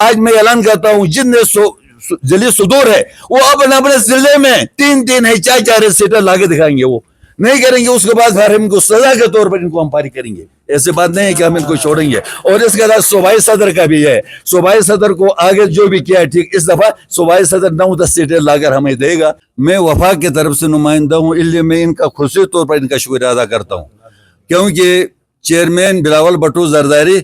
आज मैं ऐलान करता हूँ जितने जिले सुदूर है वो अपने अपने जिले में 3-3 है 4-4 सीटर लाके दिखाएंगे। वो नहीं करेंगे उसके बाद फिर इनको सजा के तौर पर इनको हम पारी करेंगे। ऐसे बात नहीं है कि हम इनको छोड़ेंगे। और इसके बाद सूबाई सदर का भी है, सूबाई सदर को आगे जो भी किया है ठीक, इस दफा सूबाई सदर 9-10 सीटें लाकर हमें देगा। मैं वफाक की तरफ से नुमाइंदा हूँ, इसलिए मैं इनका खुशी तौर पर इनका शुक्रिया अदा करता हूँ, क्योंकि चेयरमैन बिलावल भट्टू जरदारी,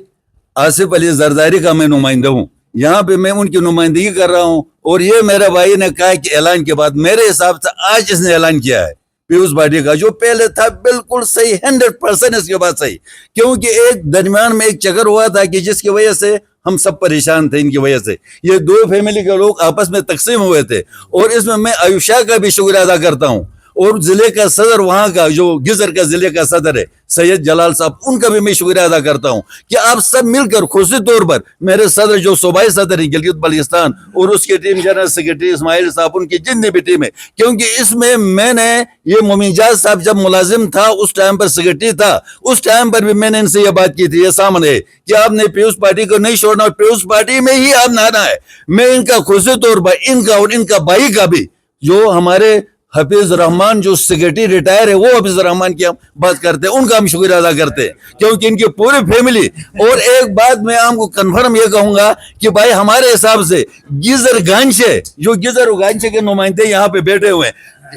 आसिफ अली जरदारी का मैं नुमाइंदा हूँ, यहाँ पे मैं उनकी नुमाइंदगी कर रहा हूँ। और ये मेरे भाई ने कहा कि ऐलान के बाद मेरे हिसाब से आज इसने ऐलान किया है पीयूष भाटी का, जो पहले था बिल्कुल सही, 100% इसके बाद सही, क्योंकि एक दरमियान में एक चक्कर हुआ था कि जिसकी वजह से हम सब परेशान थे। इनकी वजह से ये 2 फैमिली के लोग आपस में तकसीम हुए थे। और इसमें मैं आयुषा का भी शुक्रिया अदा करता हूँ, और जिले का सदर वहां का जो गिजर का जिले का सदर है सैयद जलाल साहब, उनका भी मैं शुक्रिया अदा करता हूं कि आप सब मिलकर खुशी तौर पर मेरे सदर जो सूबाई सदर है गिलगित बल्तिस्तान और उसकी टीम, जनरल सेक्रेटरी इस्माइल साहब, उनकी जितनी भी टीम है, क्योंकि इसमें मैंने ये मोमिनजाज साहब जब मुलाजिम था उस टाइम पर सेक्रेटरी था, उस टाइम पर भी मैंने इनसे ये बात की थी, ये सामने कि आपने पीयूष पार्टी को नहीं छोड़ना और पीयूष पार्टी में ही आप नहाना है। मैं इनका खुशी तौर पर इनका और इनका भाई का भी, जो हमारे हफीज रहमान जो सेक्रेटरी रिटायर है, वो हफीज रहमान की हम बात करते हैं, उनका हम शुक्रिया अदा करते हैं, क्योंकि इनकी पूरी फैमिली। और एक बात मैं आपको कंफर्म ये कहूंगा कि भाई हमारे हिसाब से गिजर गांचे, जो गिजर और गांचे के नुमाइंदे यहाँ पे बैठे हुए हैं,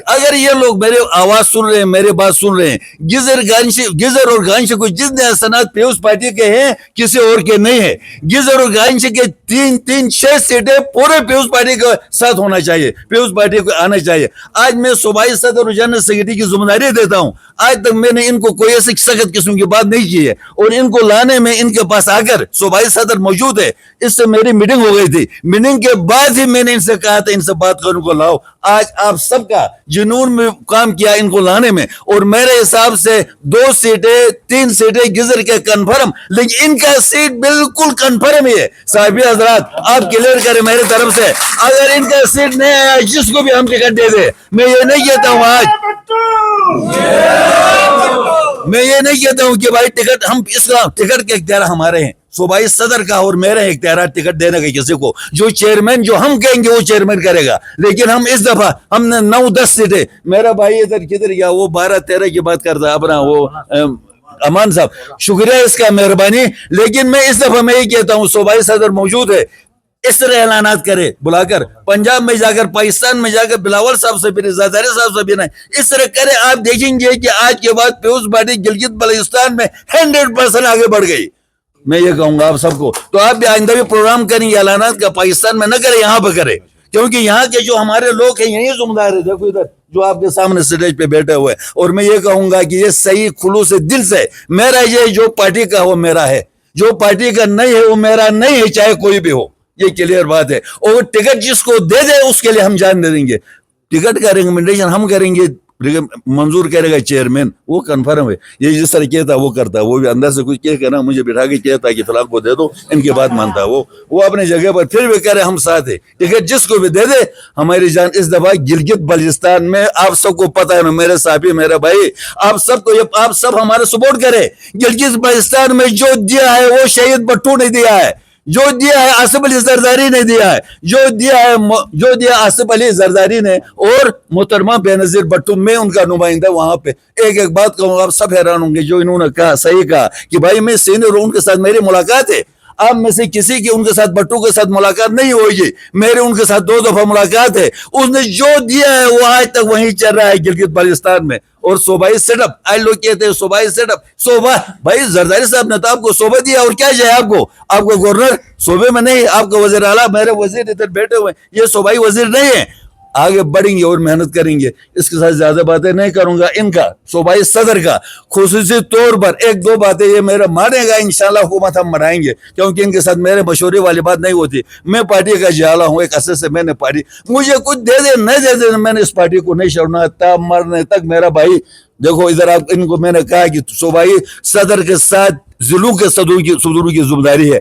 अगर ये लोग मेरे आवाज सुन रहे हैं, मेरे बात सुन रहे हैं, गिजर और गांचे को जितने हसनात पीयूष पार्टी के हैं किसी और के नहीं है। गिजर और गांचे के 3-6 सीटें पूरे पीयूष पार्टी के साथ होना चाहिए, पीयूष पार्टी को आना चाहिए। आज मैं सूबाई सदर और जनरल सेक्रेटरी की जिम्मेदारी देता हूं। आज तक मैंने इनको कोई ऐसी सख्त किस्म की बात नहीं की है, और इनको लाने में इनके पास आकर सूबाई सदर मौजूद है, इससे मेरी मीटिंग हो गई थी। मीटिंग के बाद ही मैंने इनसे कहा था इनसे बात कर उनको लाओ। आज आप सबका जुनून में काम किया इनको लाने में, और मेरे हिसाब से 2 सीटें 3 सीटें गिजर के कंफर्म, लेकिन इनका सीट बिल्कुल कंफर्म ही है। साहिब हजरात आप क्लियर करें मेरी तरफ से, अगर इनका सीट नहीं आया जिसको भी हम टिकट दे दे, मैं ये नहीं कहता हूं आज, मैं ये नहीं कहता हूं कि भाई टिकट, हम इसका टिकट के इख्तियार हमारे हैं, सूबाई सदर का और मेरा इख्तियार टिकट देने का किसी को, जो चेयरमैन जो हम कहेंगे वो चेयरमैन करेगा। लेकिन हम इस दफा हमने 9-10 सीटें, मेरा भाई इधर किधर गया, वो 12-13 की बात करता अपना वो अमान साहब, शुक्रिया इसका, मेहरबानी। लेकिन मैं इस दफा मैं ये कहता हूँ सूबाई सदर मौजूद है, इस तरह ऐलानात करे बुलाकर, पंजाब में जाकर, पाकिस्तान में जाकर बिलावल साहब से भी, जरदारी साहब से भी नहीं, इस तरह करे। आप देखेंगे कि आज के बाद पीयूष पार्टी गिलगित बल्तिस्तान में 100% आगे बढ़ गई। मैं ये कहूंगा आप सबको, तो आप भी आइंदा भी प्रोग्राम करेंगे ऐलानात का, पाकिस्तान में न करे, यहाँ पे करे, क्योंकि यहाँ के जो हमारे लोग हैं यही जिम्मेदार है। देखो इधर जो आपके सामने स्टेज पे बैठे हुए, और मैं ये कहूंगा कि ये सही खुलूस से दिल से मेरा ये जो पार्टी का वो मेरा है, जो पार्टी का नहीं है वो मेरा नहीं है, चाहे कोई भी हो, ये क्लियर बात है। और टिकट जिसको दे दे उसके लिए हम जान दे देंगे, टिकट का रिकमेंडेशन हम करेंगे, मंजूर करेगा चेयरमैन, वो कंफर्म है। ये जिस तरह कहता वो करता, वो भी अंदर से कुछ कह ना मुझे बिठा के कहता कि फलां को दे दो, इनके बाद मानता वो अपनी जगह पर, फिर भी करे हम साथ है, टिकट जिसको भी दे दे हमारी जान। इस दफा गिलगित बल्तिस्तान में आप सबको पता है ना, मेरे साथी मेरे भाई, आप सबको, आप सब हमारे सपोर्ट करे। गिलगित बल्तिस्तान में जो दिया है वो शहीद भट्टू ने दिया है, जो दिया है आसिफ अली जरदारी ने दिया है, जो दिया आसिफ अली जरदारी ने और मोहतरमा बेनजीर भट्टू, मैं उनका नुमाइंदा वहां पे। एक एक बात कहूंगा, आप सब हैरान होंगे, जो इन्होंने कहा सही कहा कि भाई मैं सीनियर हूं, उनके साथ मेरी मुलाकात है। आप में से किसी की उनके साथ, भट्टू के साथ मुलाकात नहीं होगी, मेरे उनके साथ 2 दफा मुलाकात है। उसने जो दिया है वो आज तक वहीं चल रहा है गिलगित बल्तिस्तान में। और सूबाई सेटअप, आज लोग कहते हैं सूबाई सेटअप, सोबा, भाई जरदारी साहब ने तो आपको सोबा दिया, और क्या चाहिए आपको गवर्नर सोबे में नहीं, आपको वजीर आला, मेरे वजीर इधर बैठे हुए, ये सूबाई वजीर नहीं है। आगे बढ़ेंगे और मेहनत करेंगे, इसके साथ ज्यादा बातें नहीं करूंगा। इनका सूबाई सदर का खुसूसी तौर पर 1-2 बातें ये मेरा मानेगा, इंशाल्लाह हुकूमत हम बनाएंगे, क्योंकि इनके साथ मेरे मशवरे वाली बात नहीं होती। मैं पार्टी का जाला हूँ, एक अरसे से मैंने पार्टी, मुझे कुछ दे दे नहीं दे दे, मैंने इस पार्टी को नहीं छोड़ना तब मरने तक। मेरा भाई देखो इधर, आप इनको मैंने कहा कि सूबाई सदर के साथ जिलों के सदर की जिम्मेदारी है।